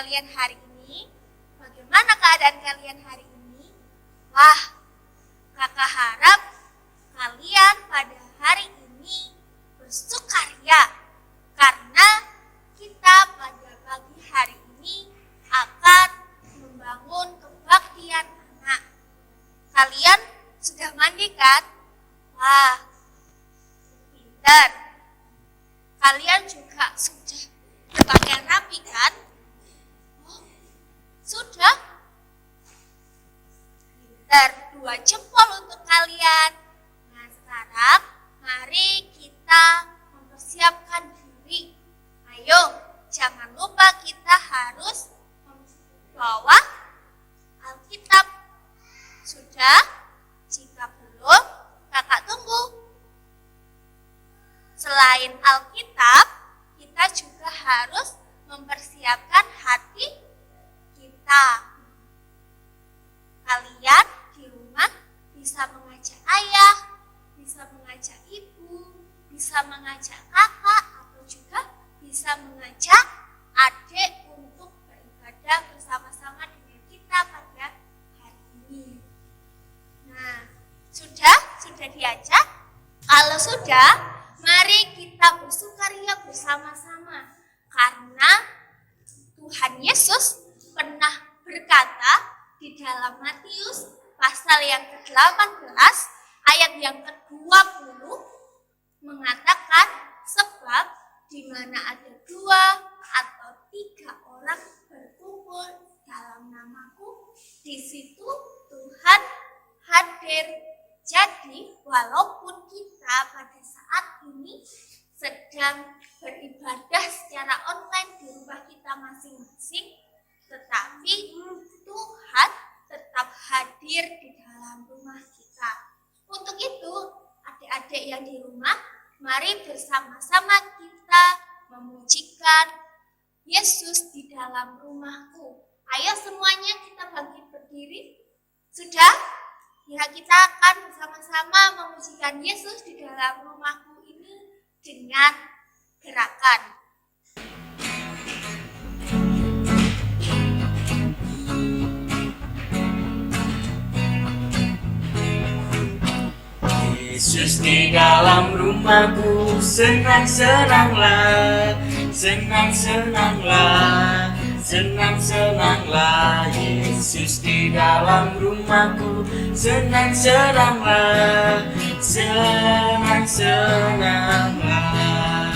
kalian hari ini? Bagaimana keadaan kalian hari ini? Wah, kakak harap kalian pada hari ini bersukaria karena kita pada pagi hari ini akan membangun kebaktian anak. Kalian sudah mandi kan? Wah, pintar. Kalian juga sudah berpakaian rapi kan? Oh, sudah? Pintar, 2 jempol untuk kalian. Nah, sekarang mari kita mempersiapkan diri. Ayo, jangan lupa kita harus membawa Alkitab. Sudah? Jika belum, kakak tunggu. Selain Alkitab, kita juga harus mempersiapkan hati kita. Kalian di rumah bisa mengajak ayah, bisa mengajak ibu, bisa mengajak kakak, atau juga bisa mengajak adik untuk beribadah bersama-sama dengan kita pada hari ini. Nah, sudah diajak? Kalau sudah, mari kita bersukaria bersama-sama karena Tuhan Yesus pernah berkata di dalam Matius pasal yang ke-18 ayat yang ke-20 mengatakan, sebab di mana ada 2 atau 3 orang berkumpul dalam namaku, di situ Tuhan hadir. Jadi walaupun kita pada saat ini sedang beribadah secara online di rumah kita masing-masing, tetapi Tuhan tetap hadir di dalam rumah kita. Untuk itu, adik-adik yang di rumah, mari bersama-sama kita memujikan Yesus di dalam rumahku. Ayo semuanya kita bangkit berdiri. Sudah? Ya, kita akan bersama-sama memujikan Yesus di dalam rumahku ini dengan gerakan. Yesus di dalam rumahku, senang-senanglah, senang-senanglah, senang-senanglah. Yesus di dalam rumahku, senang-senanglah, senang-senanglah.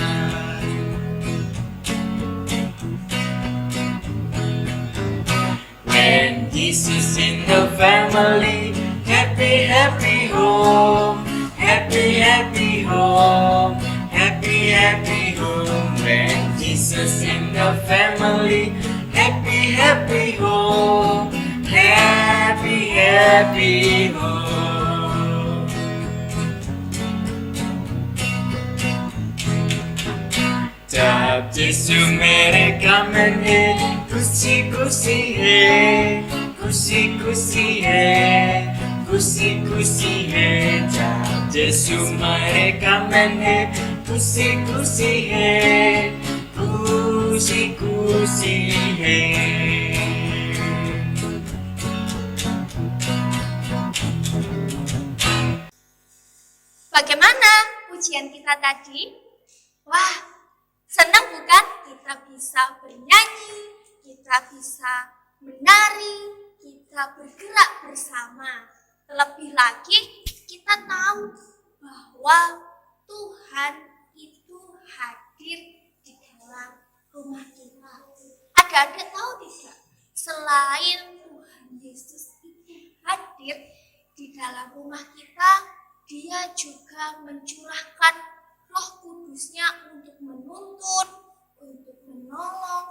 When Jesus in the family, happy, happy home, happy, happy home, happy, happy home. When Jesus in the family, happy, happy home, happy, happy home. जब यीशु मेरे काम है, खुशी खुशी है, खुशी खुशी है, खुशी खुशी है. जब यीशु मेरे काम है, खुशी खुशी है, खुशी खुशी है. Bagaimana pujian kita tadi? Wah, senang bukan? Kita bisa bernyanyi, kita bisa menari, kita bergerak bersama. Terlebih lagi, kita tahu bahwa Tuhan itu hadir di dalam rumah kita. Adik-adik tahu tidak? Selain Tuhan Yesus itu hadir di dalam rumah kita, Dia juga mencurahkan Roh Kudusnya untuk menuntun, untuk menolong,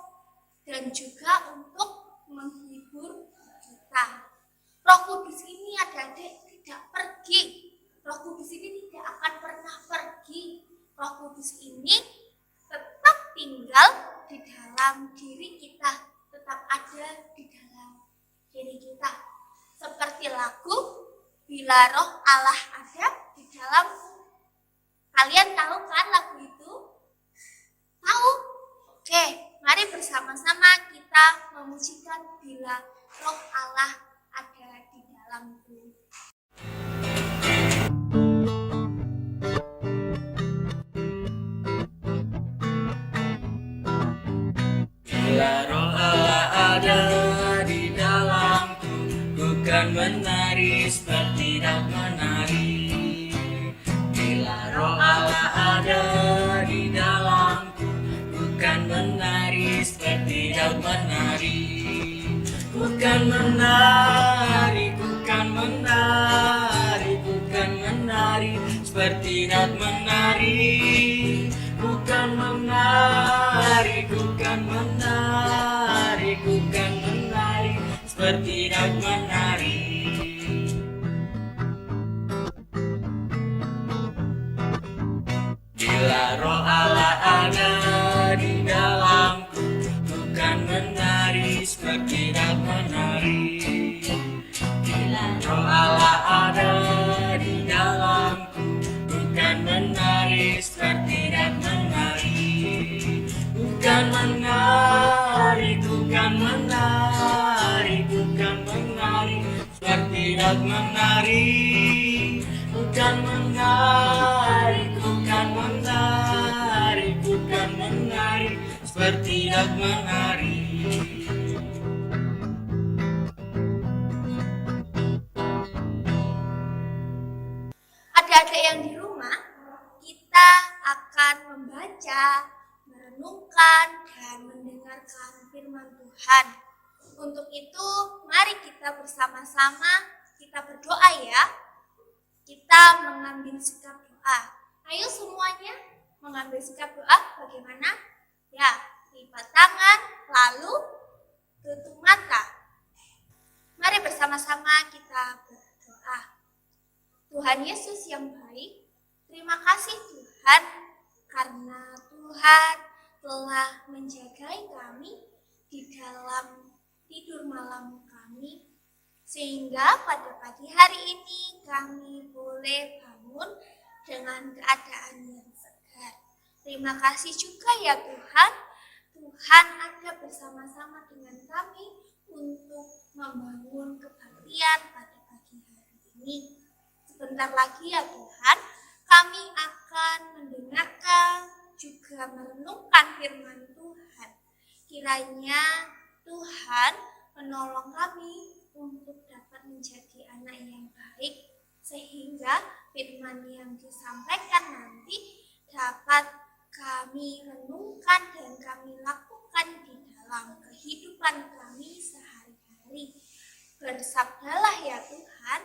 dan juga untuk menghibur kita. Roh Kudus ini adik-adik tidak pergi. Roh Kudus ini tidak akan pernah pergi. Roh Kudus ini tetap tinggal di dalam diri kita, tetap ada di dalam diri kita. Seperti lagu, Bila Roh Allah ada di dalamku. Kalian tahu kan lagu itu? Tahu? Oke, mari bersama-sama kita memujikan bila Roh Allah ada di dalamku. Bila Roh Allah ada di dalamku, ku kan menari seperti Daud menari. Bila Roh Allah ada di dalamku, ku kan menari seperti Daud menari. Ku kan menari, ku kan menari, ku kan menari seperti Daud menari. Ku kan menari, ku kan menari, ku kan menari seperti Daud menari. Bila Roh Allah ada di dalamku, ku kan menari seperti Daud menari. Bila Roh Allah ada di dalamku, ku kan menari seperti Daud menari. Ku kan menari, ku kan menari, ku kan menari seperti Daud menari. Ku kan menari, ku kan menari, ku kan menari seperti Daud menari. Adik-adik yang di rumah, kita akan membaca, merenungkan, dan mendengarkan firman Tuhan. Untuk itu, mari kita bersama-sama kita berdoa ya. Kita mengambil sikap doa. Ayo semuanya mengambil sikap doa. Bagaimana? Ya, lipat tangan, lalu tutup mata. Mari bersama-sama kita berdoa. Tuhan Yesus yang baik, terima kasih Tuhan, karena Tuhan telah menjagai kami di dalam tidur malam kami, sehingga pada pagi hari ini kami boleh bangun dengan keadaan yang segar. Terima kasih juga ya Tuhan, Tuhan ada bersama-sama dengan kami untuk membangun kebaktian pada pagi hari ini. Sebentar lagi ya Tuhan, kami akan mendengarkan juga merenungkan firman Tuhan. Kiranya Tuhan menolong kami untuk dapat menjadi anak yang baik, sehingga firman yang disampaikan nanti dapat kami renungkan dan kami lakukan di dalam kehidupan kami sehari-hari. Bersabdalah ya Tuhan,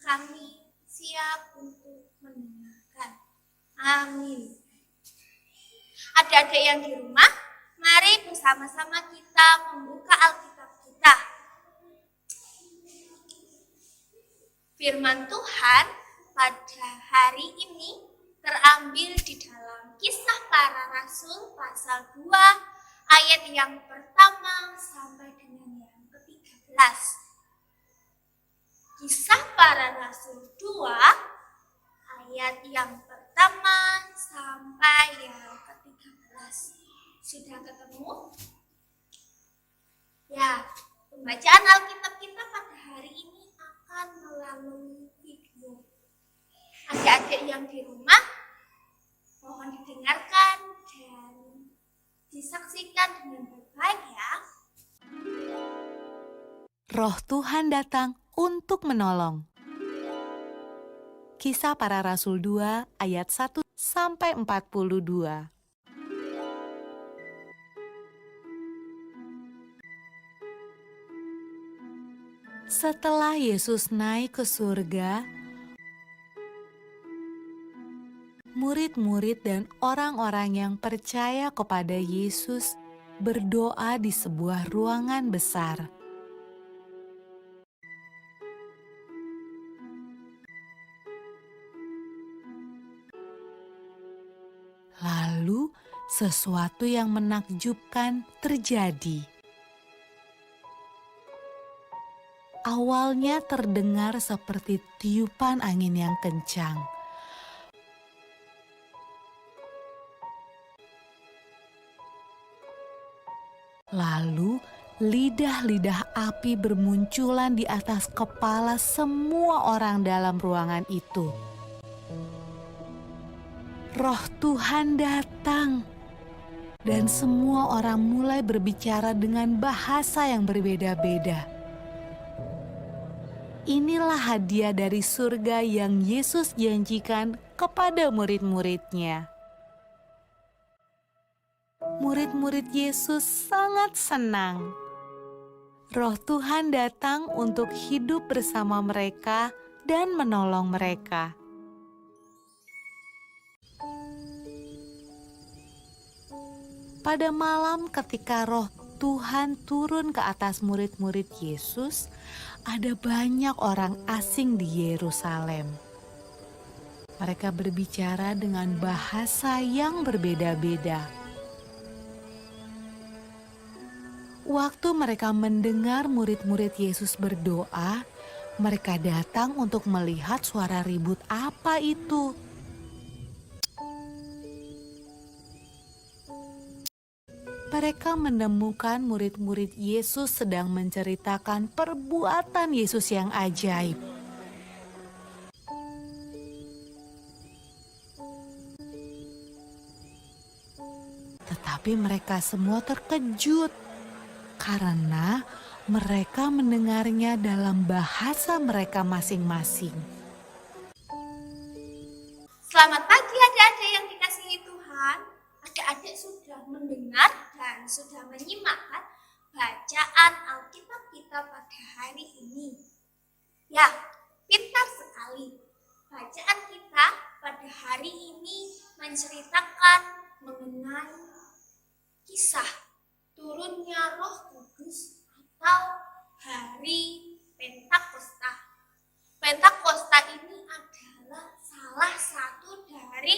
kami siap untuk mendengarkan. Amin. Adik-adik yang di rumah, mari bersama-sama kita membuka Alkitab kita. Firman Tuhan pada hari ini terambil di dalam Kisah Para Rasul pasal 2 ayat yang pertama sampai dengan yang ke-13. Kisah Para Rasul 2 ayat yang pertama sampai yang ke-13. Sudah ketemu? Ya, pembacaan Alkitab kita pada hari ini akan melalui video. Adik-adik yang di rumah, mohon didengarkan dan disaksikan dengan baik ya. Roh Tuhan datang untuk menolong. Kisah Para Rasul 2 ayat 1 sampai 42. Setelah Yesus naik ke surga, murid-murid dan orang-orang yang percaya kepada Yesus berdoa di sebuah ruangan besar. Lalu sesuatu yang menakjubkan terjadi. Awalnya terdengar seperti tiupan angin yang kencang. Lalu lidah-lidah api bermunculan di atas kepala semua orang dalam ruangan itu. Roh Tuhan datang dan semua orang mulai berbicara dengan bahasa yang berbeda-beda. Inilah hadiah dari surga yang Yesus janjikan kepada murid-muridnya. Murid-murid Yesus sangat senang. Roh Tuhan datang untuk hidup bersama mereka dan menolong mereka. Pada malam ketika Roh Tuhan turun ke atas murid-murid Yesus, ada banyak orang asing di Yerusalem. Mereka berbicara dengan bahasa yang berbeda-beda. Waktu mereka mendengar murid-murid Yesus berdoa, mereka datang untuk melihat suara ribut apa itu. Mereka menemukan murid-murid Yesus sedang menceritakan perbuatan Yesus yang ajaib. Tetapi mereka semua terkejut karena mereka mendengarnya dalam bahasa mereka masing-masing. Selamat pagi adik-adik yang dikasihi Tuhan. Adik-adik sudah mendengar dan sudah menyimak kan bacaan Alkitab kita pada hari ini. Ya, pintar sekali. Bacaan kita pada hari ini menceritakan mengenai kisah turunnya Roh Kudus atau hari Pentakosta. Pentakosta ini adalah salah satu dari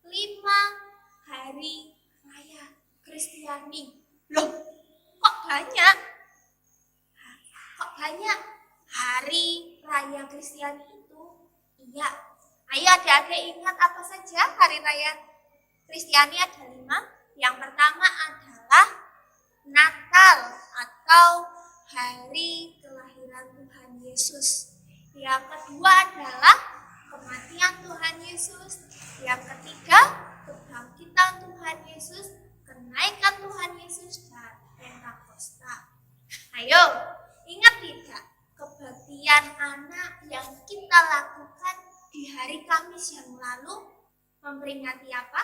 5 hari raya Kristiani. Loh, kok banyak? Kok banyak hari raya Kristiani itu? Iya, ayo adik-adik ingat apa saja hari raya Kristiani ada 5. Yang pertama adalah Natal atau hari kelahiran Tuhan Yesus. Yang kedua adalah kematian Tuhan Yesus. Yang ketiga, kebangkitan Tuhan Yesus, kenaikan Tuhan Yesus, dan Pentakosta. Ayo, ingat tidak kebaktian anak yang kita lakukan di hari Kamis yang lalu memperingati apa?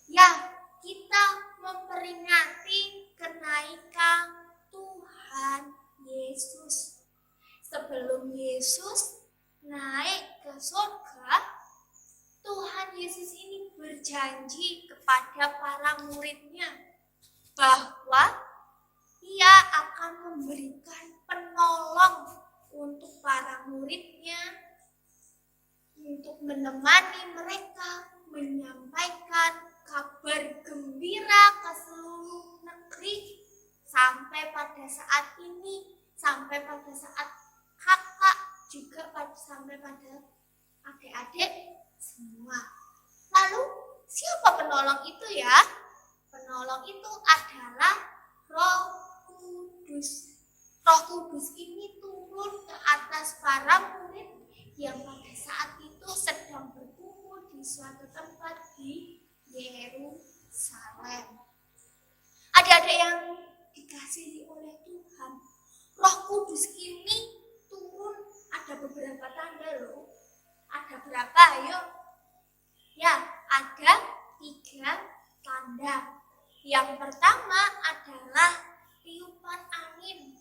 Ya, kita memperingati kenaikan Tuhan Yesus. Sebelum Yesus naik ke surga, Tuhan Yesus ini berjanji kepada para muridnya bahwa Ia akan memberikan penolong untuk para muridnya, untuk menemani mereka menyampaikan kabar gembira ke seluruh negeri sampai pada saat ini, sampai pada saat kakak, juga sampai pada adik-adik semua. Lalu siapa penolong itu ya? Penolong itu adalah Roh Kudus. Roh Kudus ini turun ke atas para murid yang pada saat itu sedang berkumpul di suatu tempat di Yerusalem. Adik-adik yang dikasihi oleh Tuhan, Roh Kudus ini turun ada beberapa tanda loh. Ada berapa? Ayo. Ya, ada 3 tanda. Yang pertama adalah tiupan angin.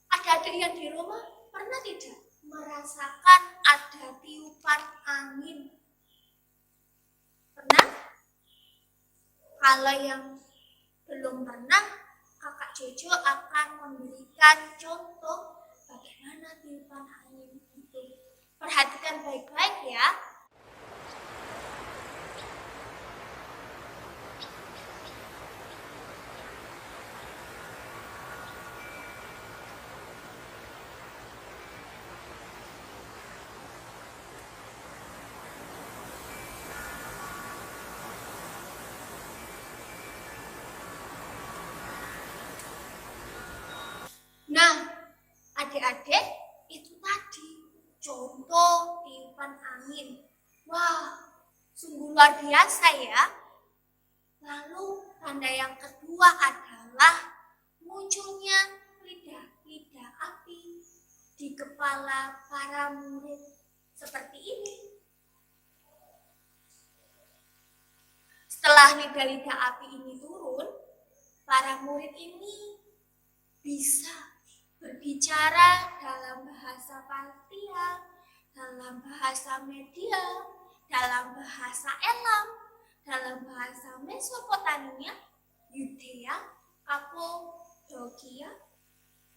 Adik-adik yang di rumah pernah tidak merasakan ada tiupan angin? Pernah? Kalau yang belum pernah, Kakak Jojo akan memberikan contoh bagaimana tiupan angin itu. Perhatikan baik-baik ya. Amin. Wah, sungguh luar biasa ya. Lalu tanda yang kedua adalah munculnya lidah-lidah api di kepala para murid seperti ini. Setelah lidah-lidah api ini turun, para murid ini bisa berbicara dalam bahasa Partia, dalam bahasa Media, dalam bahasa Elam, dalam bahasa Mesopotamia, Yudea, Kapadokia,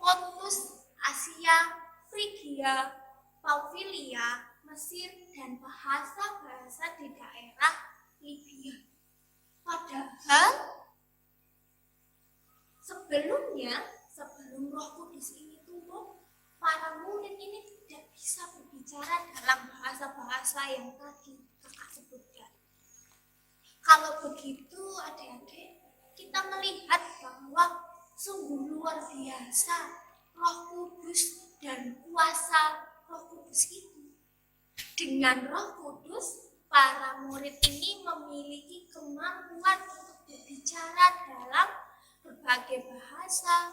Pontus, Asia, Frigia, Pamfilia, Mesir, dan bahasa-bahasa di daerah Libya. Padahal sebelum Roh Kudus ini turun, para murid ini tidak bisa berbicara dalam bahasa-bahasa yang tadi kakak sebutkan. Kalau begitu adik-adik, kita melihat bahwa sungguh luar biasa Roh Kudus dan kuasa Roh Kudus itu. Dengan Roh Kudus, para murid ini memiliki kemampuan untuk berbicara dalam berbagai bahasa.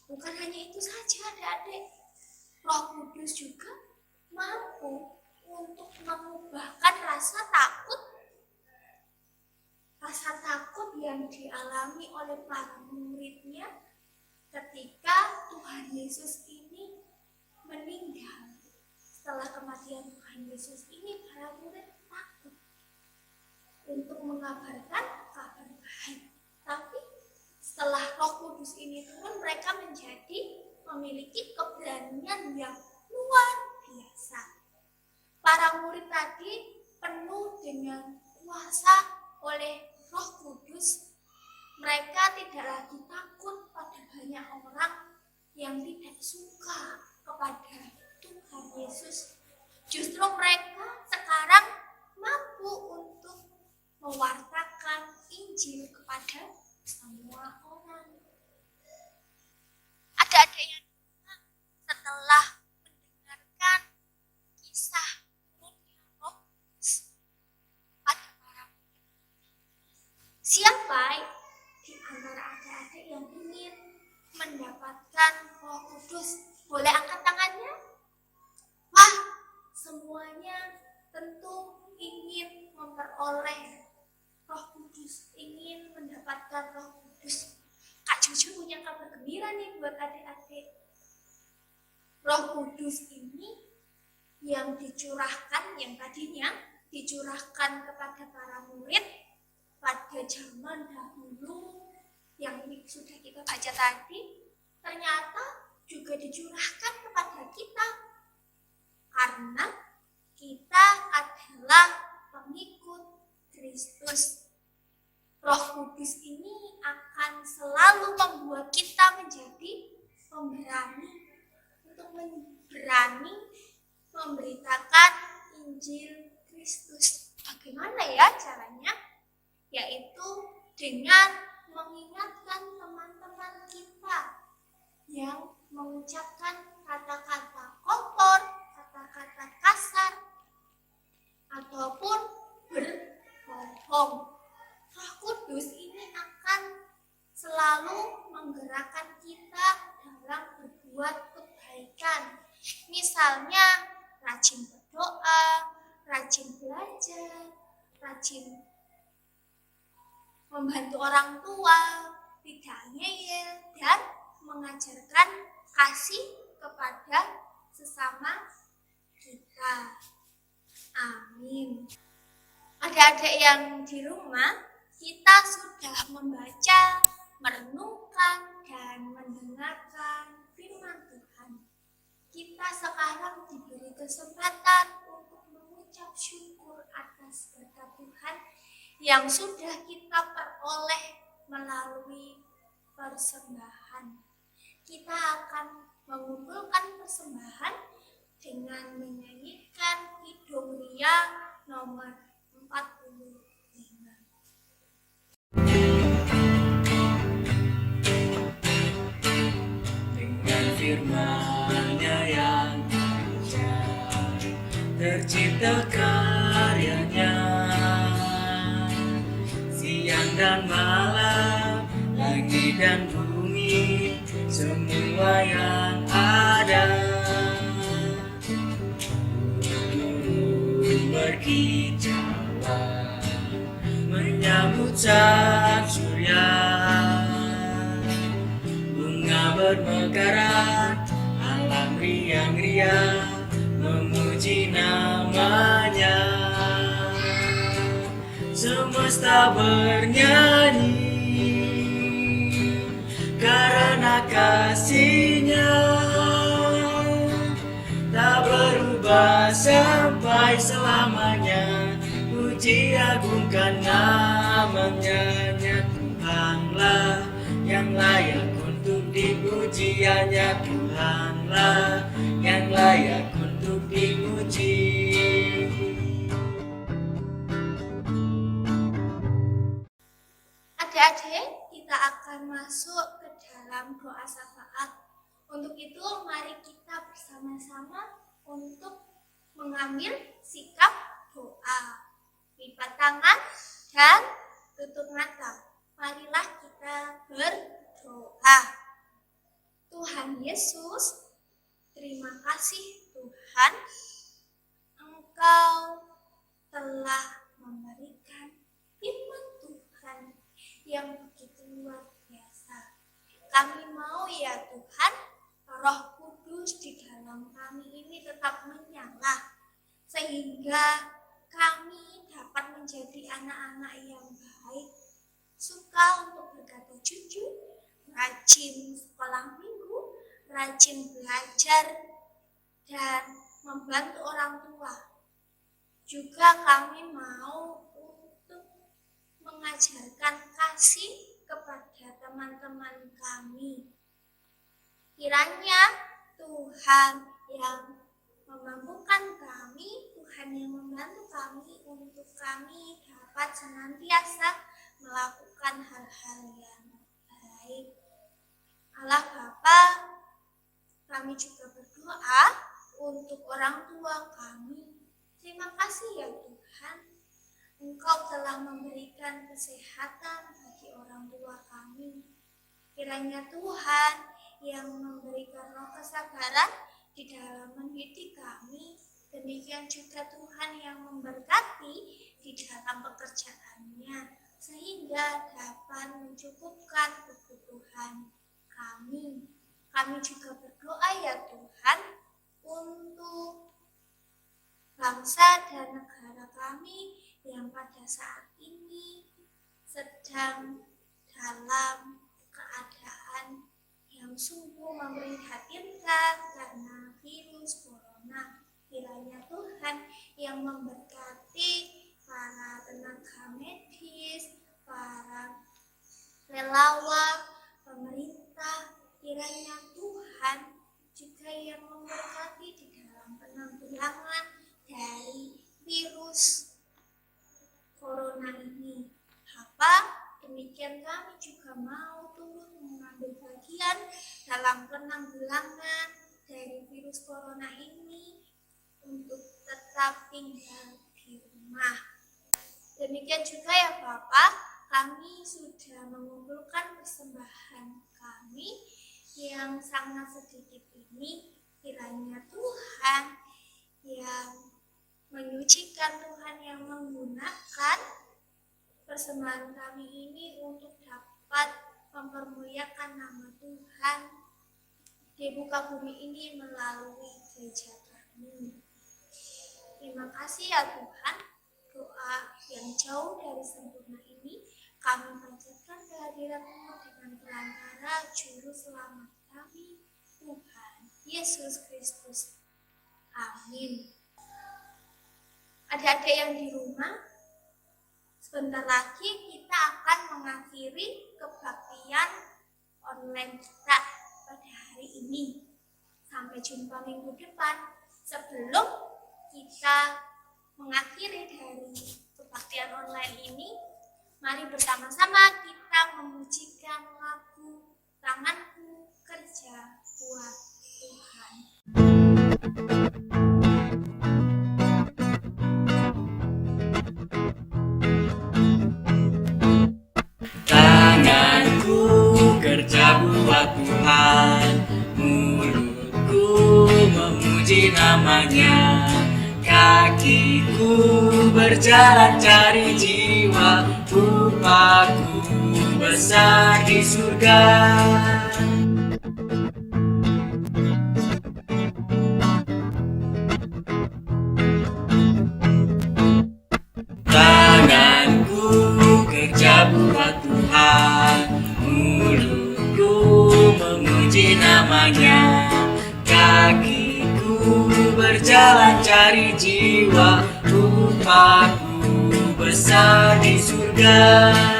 Bukan hanya itu saja adik-adik, Roh Kudus juga mampu untuk mengubahkan rasa takut yang dialami oleh para muridnya ketika Tuhan Yesus ini meninggal. Setelah kematian Tuhan Yesus ini, para murid takut untuk mengabarkan kabar baik. Tapi setelah Roh Kudus ini turun, mereka memiliki keberanian yang luar biasa. Para murid tadi penuh dengan kuasa oleh Roh Kudus. Mereka tidak lagi takut pada banyak orang yang tidak suka kepada Tuhan Yesus. Justru mereka sekarang mampu untuk mewartakan Injil kepada semua orang. Adik-adik yang setelah mendengarkan kisah turunnya Roh Kudus pada para murid, siapa di antara adik-adik yang ingin mendapatkan Roh Kudus? Boleh angkat tangannya? Wah, semuanya tentu ingin memperoleh Roh Kudus, ingin mendapatkan Roh Kudus. Kak Juju punya kabar gembira nih buat adik-adik. Roh Kudus ini yang dicurahkan, yang tadinya dicurahkan kepada para murid pada zaman dahulu yang sudah kita baca tadi, ternyata juga dicurahkan kepada kita karena kita adalah pengikut Kristus. Roh Kudus ini akan selalu membuat kita menjadi pemberani untuk berani memberitakan Injil Kristus. Bagaimana ya caranya? Yaitu dengan mengingatkan teman-teman kita yang mengucapkan kata-kata kotor, kata-kata kasar, ataupun berbohong. Roh Kudus ini akan selalu menggerakkan kita dalam berbuat kebaikan. Misalnya rajin berdoa, rajin belajar, rajin membantu orang tua, tidak ngeyel, dan mengajarkan kasih kepada sesama kita. Amin. Adik-adik yang di rumah, kita sudah membaca, merenungkan, dan mendengarkan firman Tuhan. Kita sekarang diberi kesempatan untuk mengucap syukur atas berkat Tuhan yang sudah kita peroleh melalui persembahan. Kita akan mengumpulkan persembahan dengan menyanyikan Kidung Ria nomor 45. Dengan firman-Nya yang terciptakan dan malam, langit dan bumi, semua yang ada. Berkicauan menyambut sang surya, bunga bermekaran, alam riang-riang memuji namanya. Semesta bernyanyi karena kasih-Nya tak berubah sampai selamanya. Puji agungkan namanya, Tuhanlah yang layak untuk dipuji, hanya Tuhanlah yang layak untuk dipuji. Adik-adik, kita akan masuk ke dalam doa syafaat. Untuk itu, mari kita bersama-sama untuk mengambil sikap doa. Lipat tangan dan tutup mata. Marilah kita berdoa. Tuhan Yesus, terima kasih Tuhan, Engkau telah memberikan firman Tuhan yang begitu luar biasa. Kami mau ya Tuhan, Roh Kudus di dalam kami ini tetap menyala, sehingga kami dapat menjadi anak-anak yang baik, suka untuk berkata jujur, rajin sekolah minggu, rajin belajar, dan membantu orang tua. Juga kami mau untuk mengajarkan kasih kepada teman-teman kami. Kiranya Tuhan yang memampukan kami, Tuhan yang membantu kami untuk kami dapat senantiasa melakukan hal-hal yang baik. Allah Bapa, kami juga berdoa untuk orang tua kami. Terima kasih ya Tuhan, Engkau telah memberikan kesehatan bagi orang tua kami. Kiranya Tuhan yang memberikan roh kesabaran di dalam mendidik kami, demikian juga Tuhan yang memberkati di dalam pekerjaannya, sehingga dapat mencukupkan kebutuhan kami. Kami juga berdoa ya Tuhan untuk bangsa dan negara kami yang pada saat ini sedang dalam keadaan yang sungguh memprihatinkan karena virus corona. Kiranya Tuhan yang memberkati para tenaga medis, para relawan, pemerintah. Kiranya Tuhan juga yang memberkati di dalam penanggulangan dari virus corona ini. Demikian kami juga mau turut mengambil bagian dalam penanggulangan dari virus corona ini untuk tetap tinggal di rumah. Demikian juga ya Bapak, kami sudah mengumpulkan persembahan kami yang sangat sedikit ini. Kiranya Tuhan yang menyucikan, Tuhan yang menggunakan persembahan kami ini untuk dapat mempermuliakan nama Tuhan di muka bumi ini melalui gereja kami. Terima kasih ya Tuhan, doa yang jauh dari sempurna ini kami panjatkan kehadiran-Mu dengan perantara Juru Selamat kami, Tuhan Yesus Kristus. Amin. Adik-adik yang di rumah, sebentar lagi kita akan mengakhiri kebaktian online kita pada hari ini. Sampai jumpa minggu depan. Sebelum kita mengakhiri dari kebaktian online ini, mari bersama-sama kita memujikan lagu Tanganku Kerja Buat Tuhan. namanya. Kakiku berjalan cari jiwa, rupaku besar di surga. Tanganku kerja buat Tuhan, mulutku memuji namanya. Kakiku berjalan cari jiwa, rupaku besar di surga.